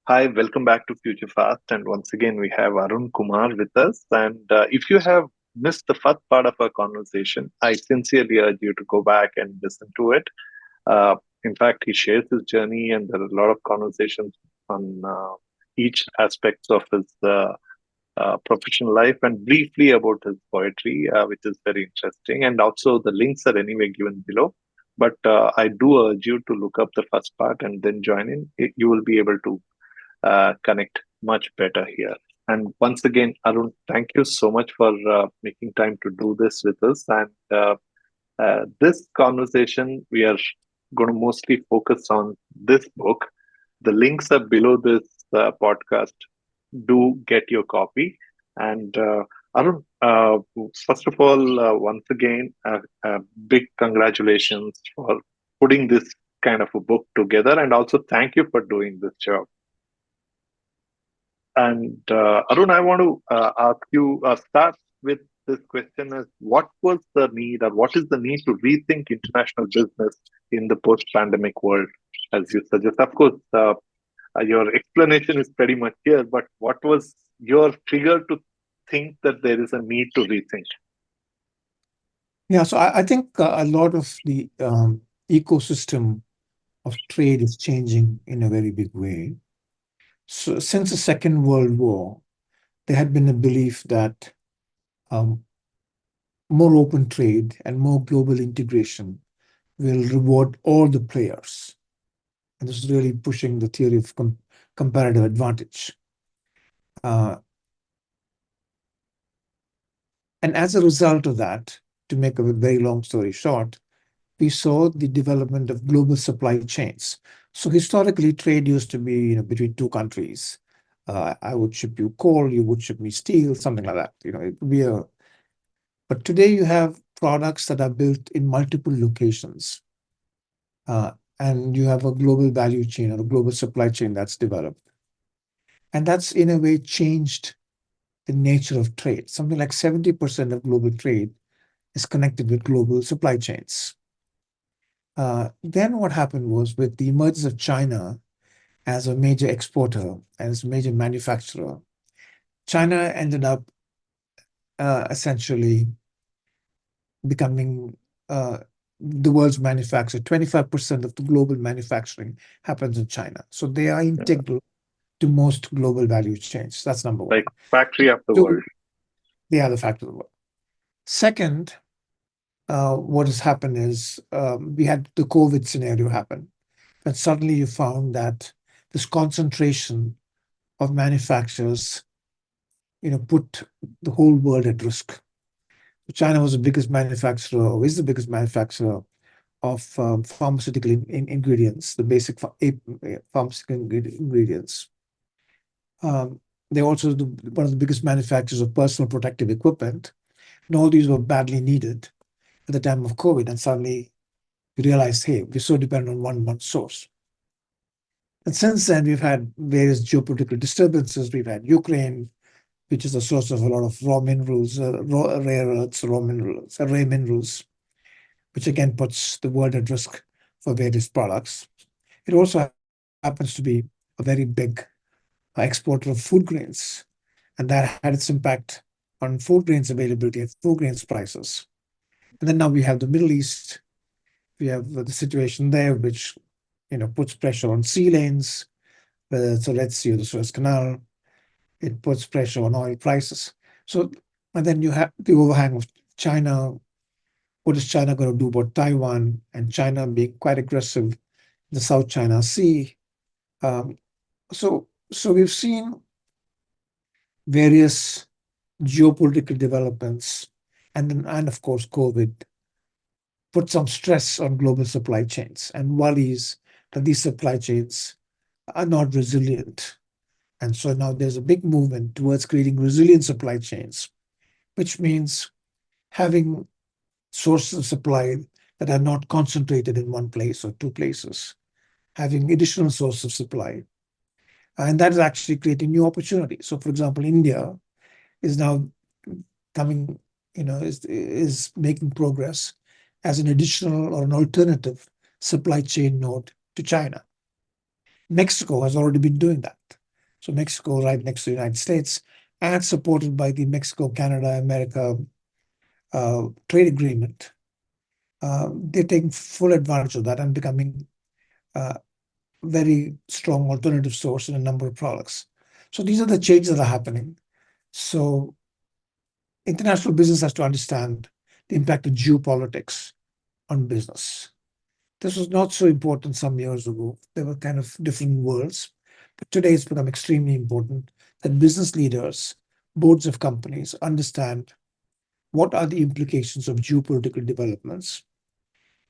Hi, welcome back to Future Fast. And once again, we have Arun Kumar with us. And if you have missed the first part of our conversation, I sincerely urge you to go back and listen to it. Uh, in fact, he shares his journey, and there are a lot of conversations on each aspects of his professional life and briefly about his poetry, which is very interesting. And also, the links are anyway given below. But I do urge you to look up the first part and then join in. You will be able to connect much better here. And once again, Arun, thank you so much for making time to do this with us. And this conversation, we are going to mostly focus on this book. The links are below this podcast. Do get your copy. And Arun, first of all, once again, big congratulations for putting this kind of a book together. And also, thank you for doing this job. And Arun, I want to ask you, start with this question as what was the need or what is the need to rethink international business in the post-pandemic world, as you suggest? Of course, your explanation is pretty much here, but what was your trigger to think that there is a need to rethink? Yeah, so I think a lot of the ecosystem of trade is changing in a very big way. So since the Second World War, there had been a belief that um, more open trade and more global integration will reward all the players. And this is really pushing the theory of comparative advantage. Uh, and as a result of that, to make a very long story short, we saw the development of global supply chains. So historically, trade used to be, between two countries. I would ship you coal, you would ship me steel, something like that. It would be a. But today you have products that are built in multiple locations, uh, and you have a global value chain or a global supply chain that's developed, and that's in a way changed the nature of trade. Something like 70% of global trade is connected with global supply chains. Then what happened was with the emergence of China as a major exporter and as a major manufacturer, China ended up essentially becoming the world's manufacturer. 25% of the global manufacturing happens in China. So they are Yeah, integral to most global value chains. That's number like one. factory of the Two, world. they are the factor of the world. Second, what has happened is we had the COVID scenario happen. And suddenly you found that this concentration of manufacturers, put the whole world at risk. China was the biggest manufacturer, or is the biggest manufacturer of pharmaceutical ingredients, the basic pharmaceutical ingredients. Um, they're also one of the biggest manufacturers of personal protective equipment. And all these were badly needed at the time of COVID. And suddenly we realized, hey, we're so dependent on one source. And since then, we've had various geopolitical disturbances. We've had Ukraine, which is a source of a lot of raw minerals, rare earths, rare minerals, which again puts the world at risk for various products. It also happens to be a very big exporter of food grains, and that had its impact on food grains availability and food grains prices. And then now we have the Middle East. We have the situation there, which puts pressure on sea lanes, whether it's the Red Sea or the Suez Canal. It puts pressure on oil prices. So, and then you have the overhang of China. What is China going to do about Taiwan? And China being quite aggressive in the South China Sea. Um, so we've seen various geopolitical developments, and of course COVID put some stress on global supply chains and worries that these supply chains are not resilient. And so now there's a big movement towards creating resilient supply chains, which means having sources of supply that are not concentrated in one place or two places, having additional sources of supply. And that is actually creating new opportunities. So, for example, India is now coming, is making progress as an additional or an alternative supply chain node to China. Mexico has already been doing that. So Mexico, right next to the United States, and supported by the Mexico-Canada-America trade agreement, they're taking full advantage of that and becoming a very strong alternative source in a number of products. So these are the changes that are happening. So international business has to understand the impact of geopolitics on business. This was not so important some years ago. They were kind of different worlds. But today it's become extremely important that business leaders, boards of companies understand what are the implications of geopolitical developments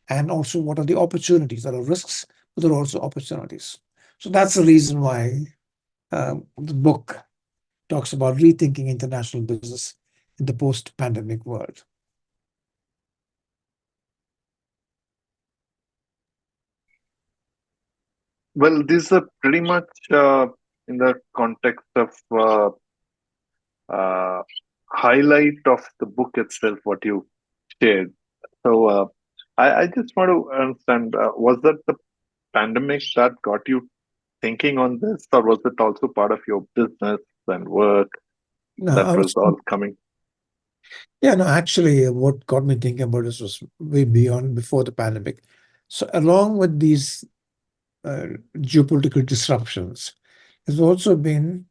and also what are the opportunities. There are risks, but there are also opportunities. So that's the reason why the book talks about rethinking international business in the post-pandemic world. Well, these are pretty much in the context of uh, highlight of the book itself, what you shared. So I just want to understand, was that the pandemic that got you thinking on this, or was it also part of your business and work No, that was all coming? yeah, no, actually, what got me thinking about this was way beyond before the pandemic. So, along with these uh, geopolitical disruptions, there's also been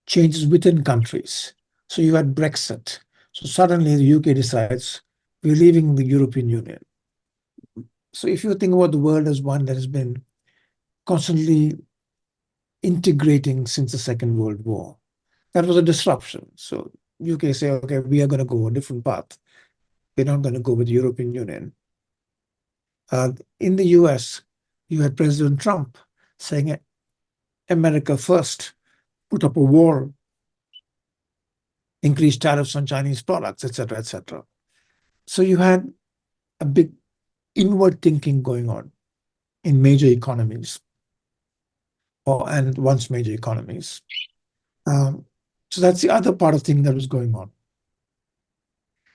changes within countries. So, you had Brexit. So, suddenly the UK decides we're leaving the European Union. So, if you think about the world as one that has been constantly integrating since the Second World War, that was a disruption. So, UK say, okay, we are going to go a different path. We're not going to go with the European Union. In the US, you had President Trump saying America first, put up a wall, increase tariffs on Chinese products, etc., etc. So you had a big inward thinking going on in major economies, and once major economies. Um, so that's the other part of thing that was going on.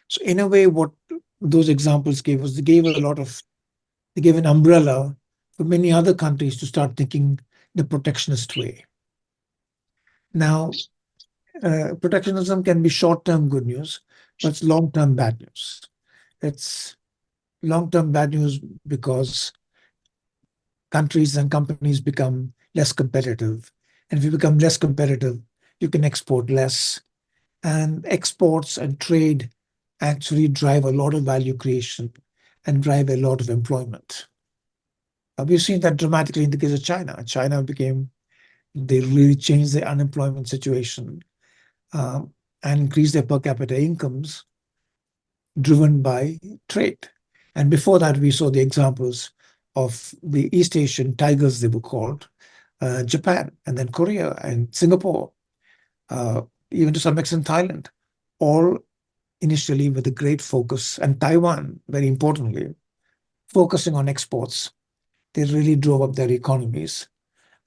So in a way, what those examples gave us, they gave an umbrella for many other countries to start thinking the protectionist way. Now, protectionism can be short-term good news, but it's long-term bad news. It's long-term bad news because countries and companies become less competitive. And if you become less competitive, you can export less. And exports and trade actually drive a lot of value creation and drive a lot of employment. We've seen that dramatically in the case of China. They really changed their unemployment situation um, and increased their per capita incomes driven by trade. And before that, we saw the examples of the East Asian tigers, they were called, Japan, and then Korea and Singapore, uh, even to some extent Thailand, all initially with a great focus, and Taiwan, very importantly, focusing on exports. They really drove up their economies.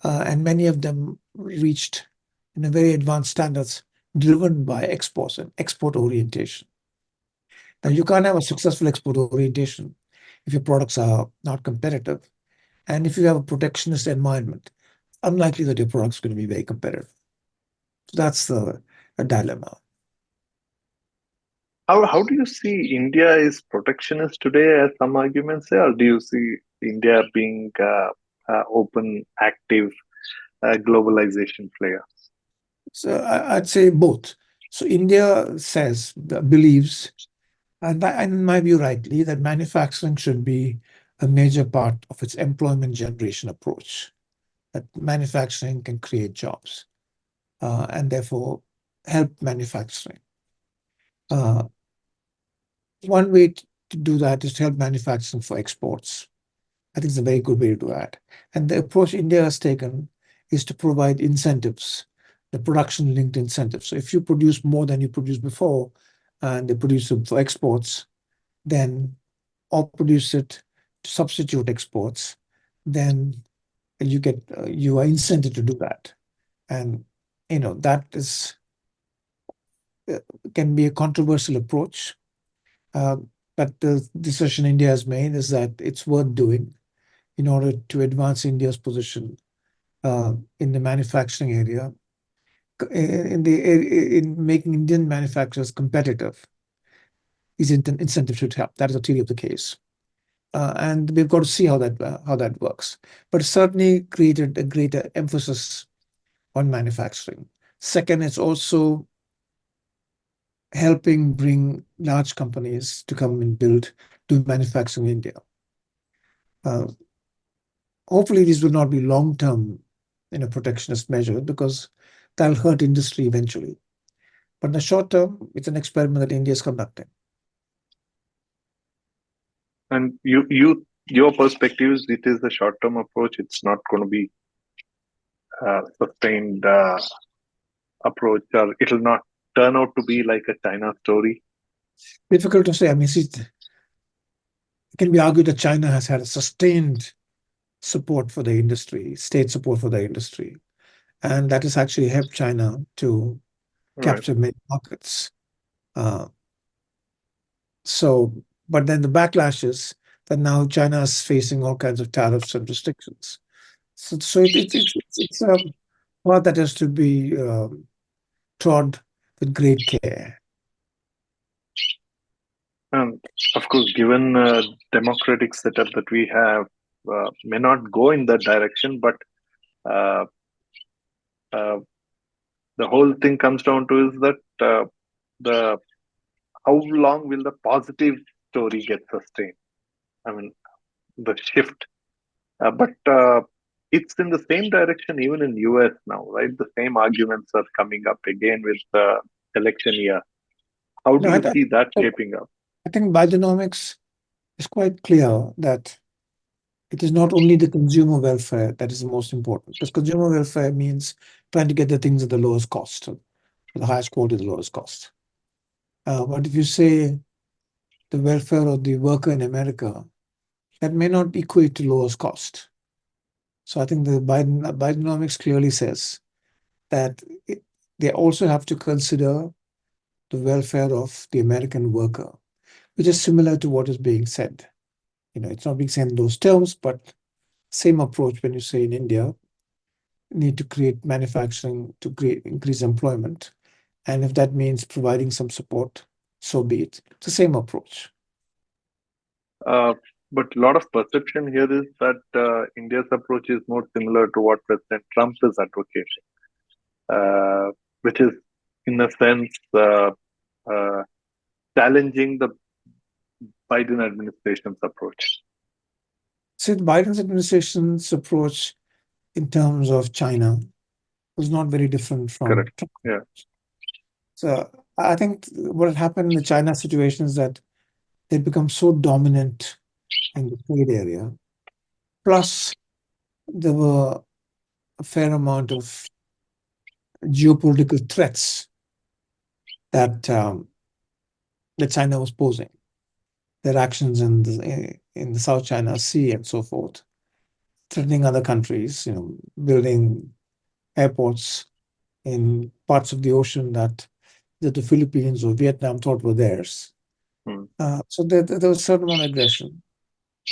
And many of them reached in a very advanced standards driven by exports and export orientation. Now, you can't have a successful export orientation if your products are not competitive. And if you have a protectionist environment, unlikely that your product's going to be very competitive. So that's a dilemma. How do you see India is protectionist today, as some arguments say, or do you see India being open, active globalization player? So I'd say both. So India believes, and in my view, rightly, that manufacturing should be a major part of its employment generation approach. That manufacturing can create jobs and therefore help manufacturing. Uh, One way to do that is to help manufacturing for exports. I think it's a very good way to do that. And the approach India has taken is to provide incentives, the production linked incentives. So if you produce more than you produced before and they produce it for exports, then or produce it to substitute exports, then you are incented to do that. And that is uh, can be a controversial approach. Uh, but the decision India has made is that it's worth doing in order to advance India's position in the manufacturing area, in making Indian manufacturers competitive, these incentives should help. That is the theory of the case. And we've got to see how that works. But it certainly created a greater emphasis on manufacturing. Second, it's also helping bring large companies to come and do manufacturing in India. Hopefully, these will not be long-term, protectionist measure, because that'll hurt industry eventually. But in the short term, it's an experiment that India is conducting. And your perspective is it is a short-term approach. It's not going to be sustained approach, or it'll not turn out to be like a China story. Difficult to say. I mean, it can be argued that China has had a sustained support for the industry, state support for the industry, and that has actually helped China to capture many markets. But then the backlash is that now China is facing all kinds of tariffs and restrictions. So it's a path that has to be trod with great care. And of course, given democratic setup that we have, may not go in that direction, but the whole thing comes down to is that the how long will the positive story get sustained? I mean, the shift, but it's in the same direction even in US now, right? The same arguments are coming up again with the election year. How do you see that shaping up? I think Bidenomics is quite clear that it is not only the consumer welfare that is the most important, because consumer welfare means trying to get the things at the lowest cost, the highest quality, the lowest cost. But if you say the welfare of the worker in America, that may not equate to lowest cost. So I think the Bidenomics clearly says that they also have to consider the welfare of the American worker, which is similar to what is being said. It's not being said in those terms, but same approach when you say in India, need to create manufacturing to increase employment. And if that means providing some support, so be it. It's the same approach. But a lot of perception here is that India's approach is more similar to what President Trump is advocating, which is, in a sense, challenging the Biden administration's approach. See, Biden's administration's approach in terms of China was not very different from Trump. Yeah. So I think what happened in the China situation is that they become so dominant in the trade area. Plus, there were a fair amount of geopolitical threats that China was posing. Their actions in the South China Sea and so forth, threatening other countries, building airports in parts of the ocean that the Philippines or Vietnam thought were theirs. So there was a certain amount of aggression.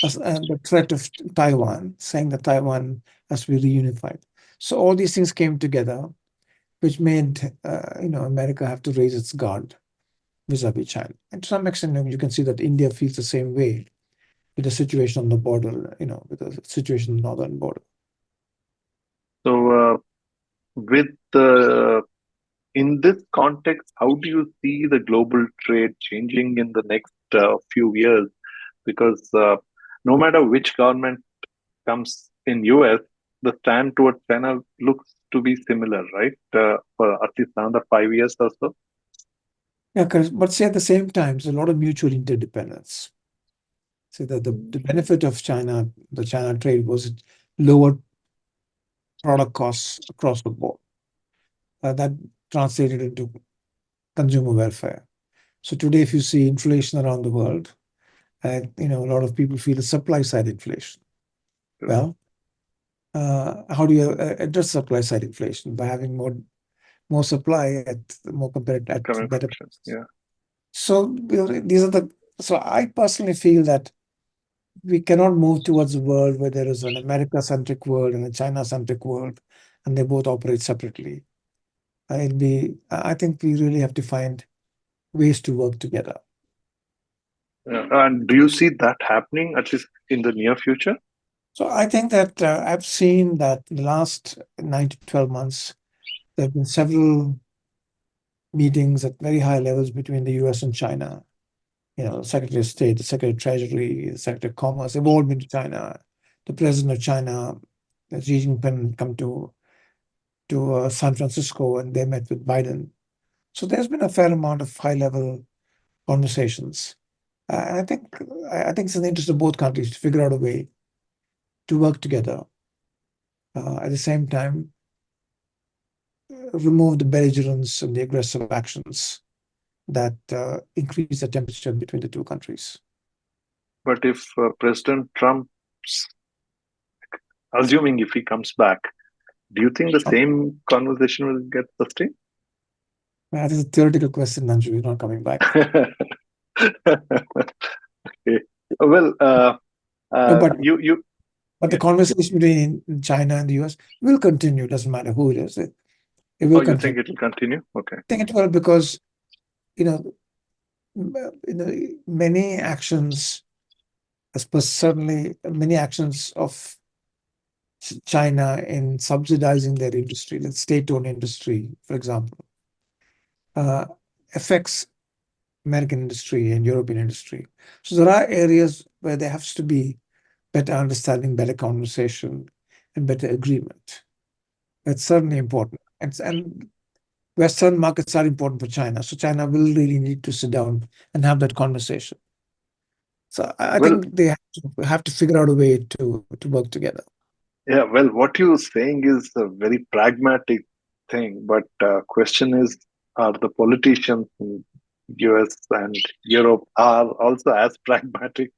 And the threat of Taiwan, saying that Taiwan has to be reunified. So all these things came together, which made America have to raise its guard vis-a-vis China. And to some extent, you can see that India feels the same way with the situation on the border, with the situation on the northern border. So, in this context, how do you see the global trade changing in the next few years? Because no matter which government comes in US, the stand towards China looks to be similar, right? For at least another 5 years or so. Yeah, but say at the same time, there's a lot of mutual interdependence. So that the benefit of China, the China trade, was lower product costs across the board. That translated into consumer welfare. So today, if you see inflation around the world, a lot of people feel the supply side inflation. Well, how do you address supply side inflation? By having more supply at more competitive, at better prices. Yeah. So these are so I personally feel that we cannot move towards a world where there is an America-centric world and a China-centric world, and they both operate separately. I think we really have to find ways to work together. And do you see that happening at least in the near future? So I think that I've seen that in the last 9 to 12 months, there have been several meetings at very high levels between the US and China. Secretary of State, the Secretary of Treasury, the Secretary of Commerce, they've all been to China. The President of China, Xi Jinping, come to San Francisco, and they met with Biden. So there's been a fair amount of high-level conversations. I think it's in the interest of both countries to figure out a way to work together. At the same time, remove the belligerence and the aggressive actions that increase the temperature between the two countries. But if President Trump, assuming if he comes back, do you think the same conversation will get sustained? That is a theoretical question, Nanju. You're not coming back. Okay. Well, No, but you the conversation between China and the US will continue. Doesn't matter who it is. It will you continue. think it will continue? Okay. I think it will because many actions, certainly many actions of China in subsidizing their industry, the state-owned industry, for example, affects American industry and European industry. So there are areas where there has to be better understanding, better conversation, and better agreement. That's certainly important. And Western markets are important for China. So China will really need to sit down and have that conversation. So I think they have to figure out a way to work together. Yeah, well, what you're saying is a very pragmatic thing, but question is, are the politicians in US and Europe are also as pragmatic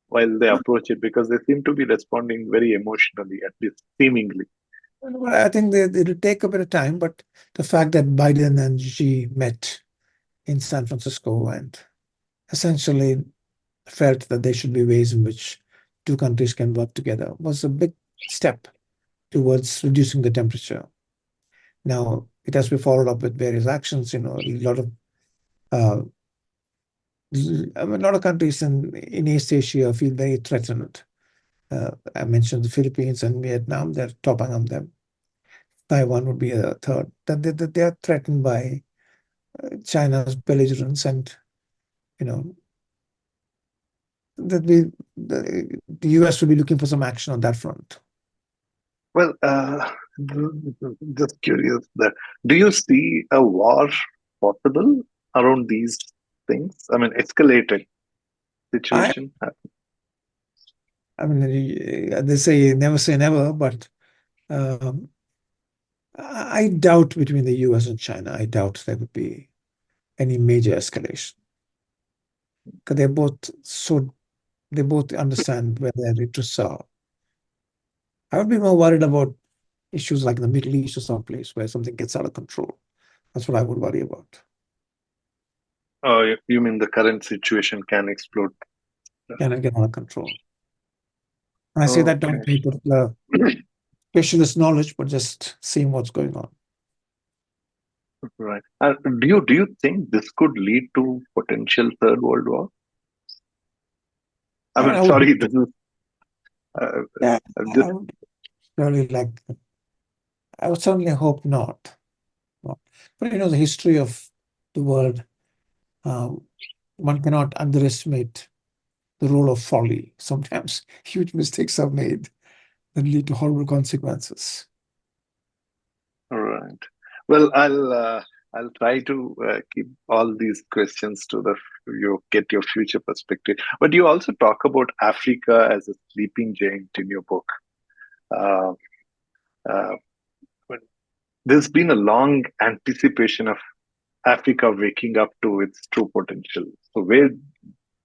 while they approach it? Because they seem to be responding very emotionally, at least seemingly. I think it'll take a bit of time, but the fact that Biden and Xi met in San Francisco and essentially felt that there should be ways in which two countries can work together was a big step towards reducing the temperature. Now, it has to be followed up with various actions. A lot of countries in East Asia feel very threatened. I mentioned the Philippines and Vietnam. They're topping on them. Taiwan would be a third. That they are threatened by China's belligerence, and that the US will be looking for some action on that front. Well, just curious that do you see a war possible around these things? I mean, escalated situation. I mean, they say never say never, but I doubt between the US and China, I doubt there would be any major escalation. Because they both understand where their interests are. I would be more worried about issues like the Middle East or someplace where something gets out of control. That's what I would worry about. Oh, you mean the current situation can explode? Can I get out of control? And I say that don't any particular specialist knowledge, but just seeing what's going on. Right. Do you think this could lead to potential third world war? I mean, sorry, this is. Yeah, I would really like. I would certainly hope not. But the history of the world, one cannot underestimate the role of folly. Sometimes huge mistakes are made that lead to horrible consequences. All right. Well, I'll try to keep all these questions to get your future perspective. But you also talk about Africa as a sleeping giant in your book. There's been a long anticipation of Africa waking up to its true potential. So,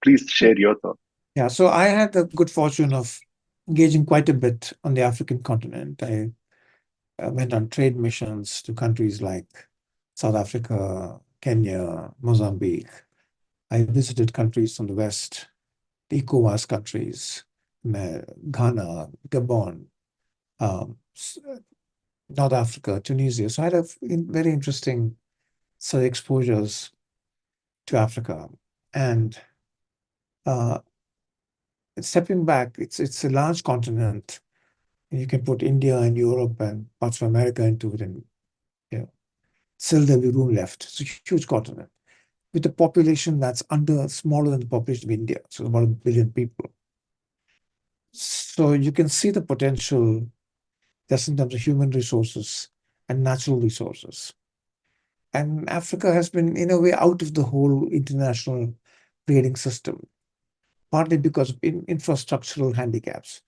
please share your thoughts. Yeah, so I had the good fortune of engaging quite a bit on the African continent. I went on trade missions to countries like South Africa, Kenya, Mozambique. I visited countries from the West, the ECOWAS countries, Ghana, Gabon, um, s- North Africa, Tunisia. So I had very interesting sort of exposures to Africa. And uh, stepping back, it's a large continent. You can put India and Europe and parts of America into it, and you know, still there'll be room left. It's a huge continent with a population that's smaller than the population of India, so about 1 billion people. So you can see the potential just in terms of human resources and natural resources. And Africa has been, in a way, out of the whole international trading system, partly because of infrastructural handicaps.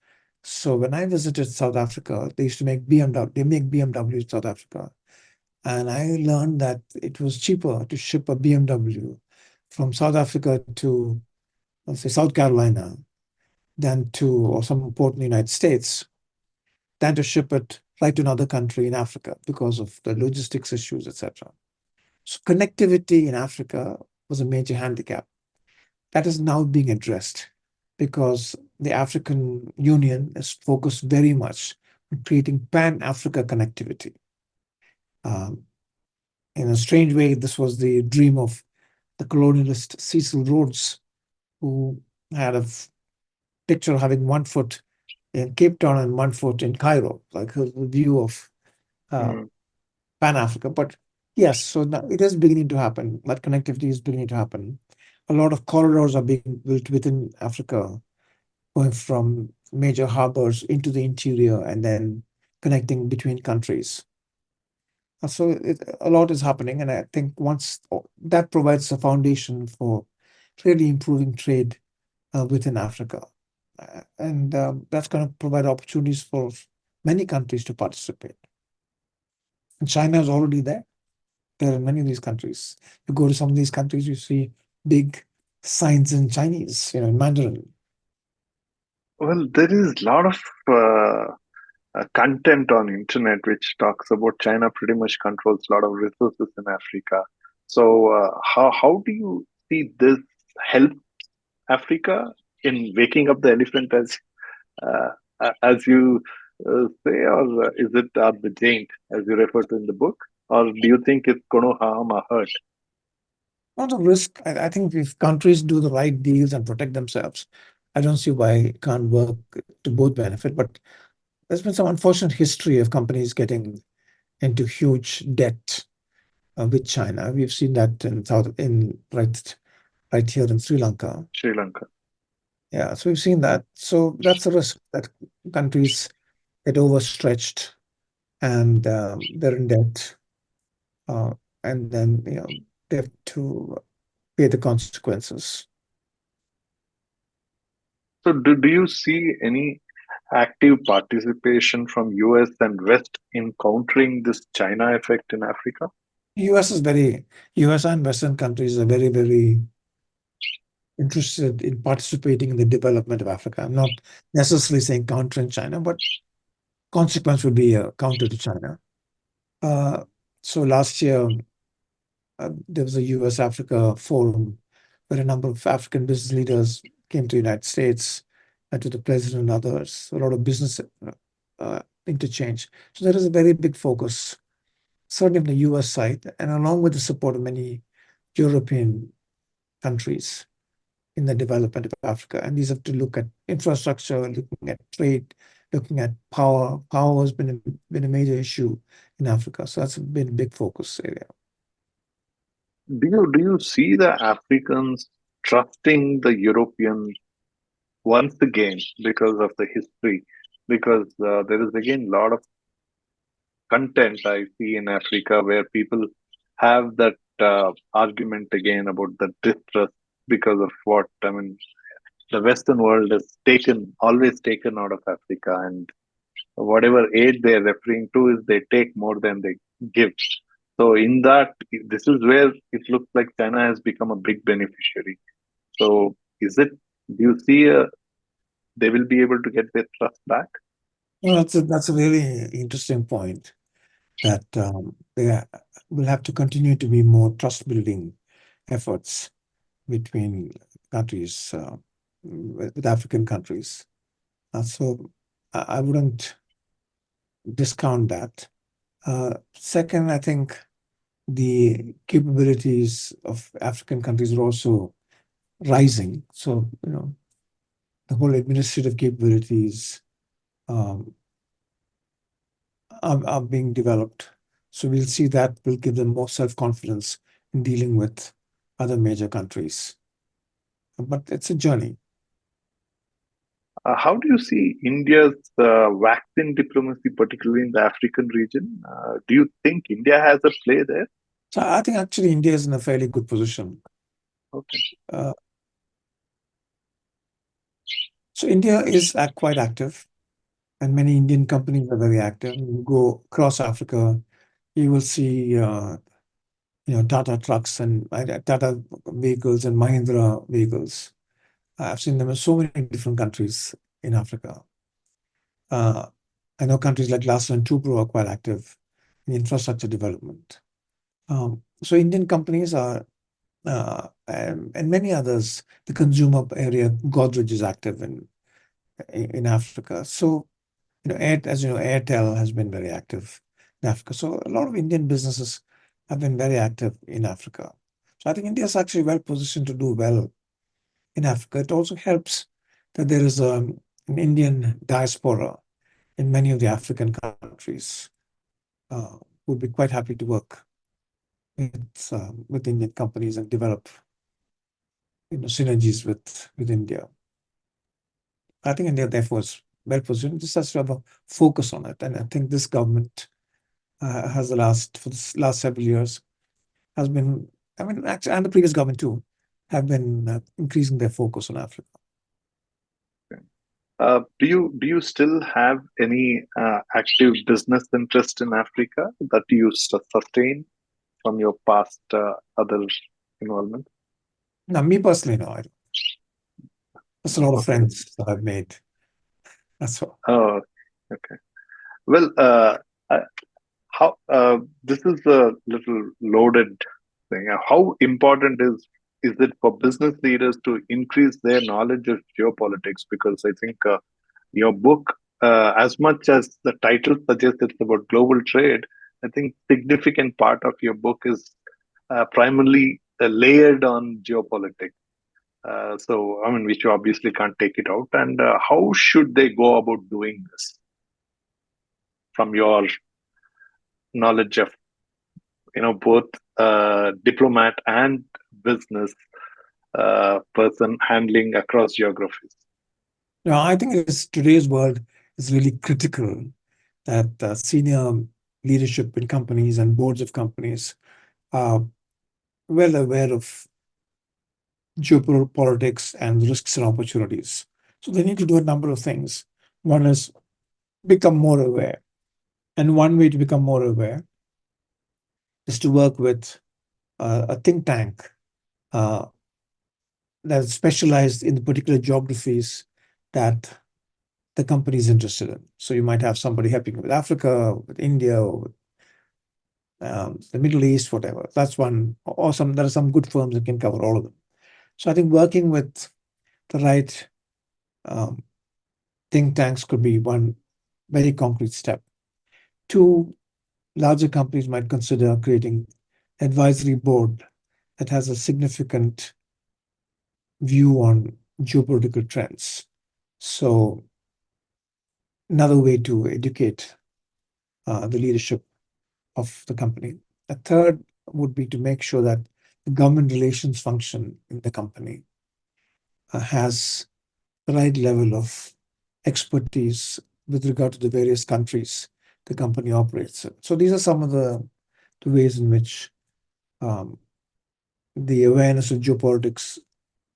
So when I visited South Africa, they used to make BMW. They make BMW in South Africa. And I learned that it was cheaper to ship a BMW from South Africa to, let's say, South Carolina or some port in the United States than to ship it right to another country in Africa because of the logistics issues, etc. So connectivity in Africa was a major handicap. That is now being addressed because the African Union is focused very much on creating pan-Africa connectivity. Um, in a strange way, this was the dream of the colonialist Cecil Rhodes, who had a picture of having 1 foot in Cape Town and 1 foot in Cairo, like a view of uh, Mm. Pan Africa. But yes, so now it is beginning to happen. That connectivity is beginning to happen. A lot of corridors are being built within Africa, going from major harbors into the interior and then connecting between countries. So a lot is happening, and I think once that provides a foundation for really improving trade within Africa. And that's going to provide opportunities for many countries to participate. And China is already there. There are many of these countries. You go to some of these countries, you see big signs in Chinese, in Mandarin. Well, there is a lot of content on internet which talks about China pretty much controls a lot of resources in Africa. So, how do you see this help Africa in waking up the elephant, uh, as you say, or is it the giant as you refer to in the book, or do you think it's going to harm or hurt? Not a risk. I think if countries do the right deals and protect themselves, I don't see why it can't work to both benefit. But there's been some unfortunate history of companies getting into huge debt with China. We've seen that right here in Sri Lanka. Sri Lanka. Yeah, so we've seen that. So that's a risk that countries get overstretched and they're in debt, uh, and then they have to pay the consequences. So, do you see any active participation from US and West in countering this China effect in Africa? US is very US and Western countries are very, very interested in participating in the development of Africa. I'm not necessarily saying countering China, but consequence would be a counter to China. Uh, so last year there was a US Africa forum where a number of African business leaders came to the United States and to the president and others, a lot of business interchange. So there is a very big focus, certainly on the US side, and along with the support of many European countries in the development of Africa. And these have to look at infrastructure, looking at trade, looking at power. Power has been a major issue in Africa. So that's been a big focus area. Do you see the Africans trusting the Europeans once again because of the history? Because there is again a lot of content I see in Africa where people have that argument again about the distrust because of what I mean. The Western world has always taken out of Africa, and whatever aid they're referring to is they take more than they give. So in that, this is where it looks like China has become a big beneficiary. So is it? Do you see they will be able to get their trust back? Well, that's a really interesting point that there will have to continue to be more trust building efforts between countries with African countries. So I wouldn't discount that. Second, I think the capabilities of African countries are also rising. So, the whole administrative capabilities um, are being developed. So we'll see that will give them more self-confidence in dealing with other major countries. But it's a journey. How do you see India's vaccine diplomacy, particularly in the African region? Do you think India has a play there? So I think actually India is in a fairly good position. Okay. Uh, so India is quite active, and many Indian companies are very active. You go across Africa, you will see Tata trucks and Tata vehicles and Mahindra vehicles. I've seen them in so many different countries in Africa. Uh, I know countries like Laos and Tubro are quite active in infrastructure development. So Indian companies are, and many others, the consumer area, Godrej is active in Africa. So, as you know, Airtel has been very active in Africa. So a lot of Indian businesses have been very active in Africa. So I think India is actually well positioned to do well in Africa. It also helps that there is an Indian diaspora in many of the African countries uh, would be quite happy to work with Indian companies and develop synergies with India. I think India therefore is well positioned. Just has to have a focus on it, and I think this government has for the last several years has been. I mean, actually, and the previous government too have been increasing their focus on Africa. Do you still have any active business interest in Africa that you sustain from your past other involvement? Now, me personally, no, I don't. There's a lot of Okay. friends that I've made. That's all. Oh, okay. Well, uh, how this is a little loaded thing. How important is it for business leaders to increase their knowledge of geopolitics? Because I think your book, as much as the title suggests it's about global trade, I think significant part of your book is primarily layered on geopolitics. So, I mean, which you obviously can't take it out. And how should they go about doing this from your knowledge of, both diplomat and business person handling across geographies? Now, I think today's world is really critical that senior leadership in companies and boards of companies are well aware of geopolitics and risks and opportunities. So they need to do a number of things. One is become more aware. And one way to become more aware is to work with a think tank uh, that's specialized in the particular geographies that the company is interested in. So you might have somebody helping with Africa, with India, or with, the Middle East, whatever. That's one. Or there are some good firms that can cover all of them. So I think working with the right um, think tanks could be one very concrete step. Two, larger companies might consider creating advisory board that has a significant view on geopolitical trends. So another way to educate the leadership of the company. A third would be to make sure that the government relations function in the company has the right level of expertise with regard to the various countries the company operates in. So these are some of the ways in which um, the awareness of geopolitics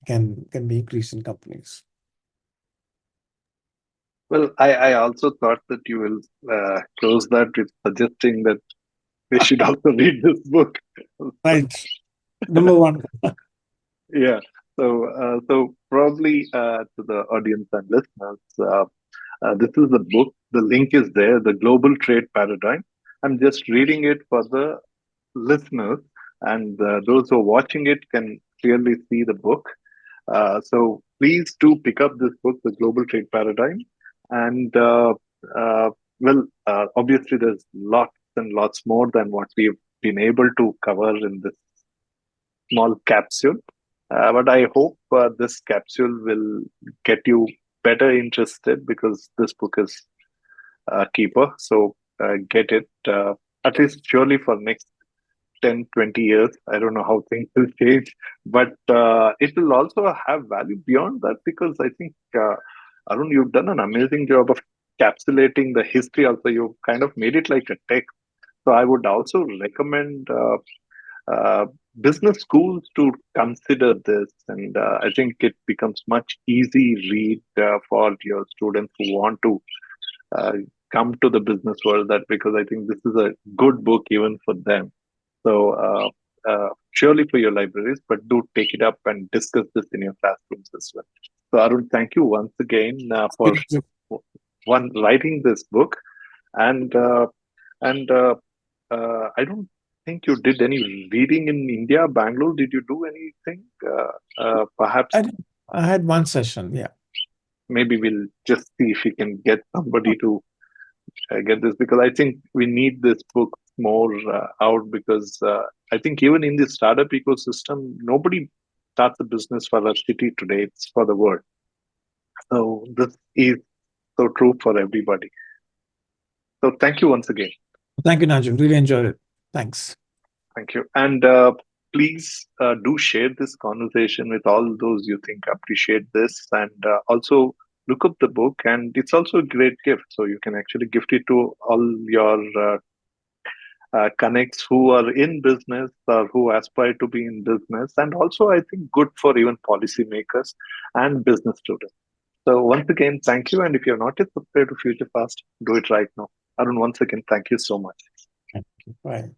can be increased in companies. Well, I also thought that you will close that with suggesting that they should also read this book. So, Right. Number one. yeah. So probably to the audience and listeners, this is the book. The link is there. The Global Trade Paradigm. I'm just reading it for the listeners, and those who are watching it can clearly see the book. So please do pick up this book, The Global Trade Paradigm. And obviously, there's lots and lots more than what we've been able to cover in this small capsule. But I hope this capsule will get you better interested, because this book is a keeper. So get it, at least surely for next 10, 20 years. I don't know how things will change, but it will also have value beyond that, because I think, Arun, you've done an amazing job of capsulating the history. Also, you kind of made it like a text. So I would also recommend uh, business schools to consider this, and I think it becomes much easy read for your students who want to uh, come to the business world. That, because I think this is a good book even for them. So surely for your libraries, but do take it up and discuss this in your classrooms as well. So Arun, thank you once again for one writing this book, and I don't think you did any reading in India, Bangalore. Did you do anything? Perhaps I, I had one session. Yeah. maybe we'll just see if we can get somebody to get this, because I think we need this book more out, because I think even in the startup ecosystem, nobody starts a business for a city today, it's for the world. So this is so true for everybody. So thank you once again. Thank you, Naju. Really enjoyed it. Thanks. Thank you. And please do share this conversation with all those you think appreciate this. And also look up the book. And it's also a great gift. So you can actually gift it to all your connects who are in business or who aspire to be in business. And also, I think, good for even policymakers and business students. So once again, thank you. And if you're not yet subscribed to Future Fast, do it right now. Arun, once again, thank you so much. Thank you. Bye.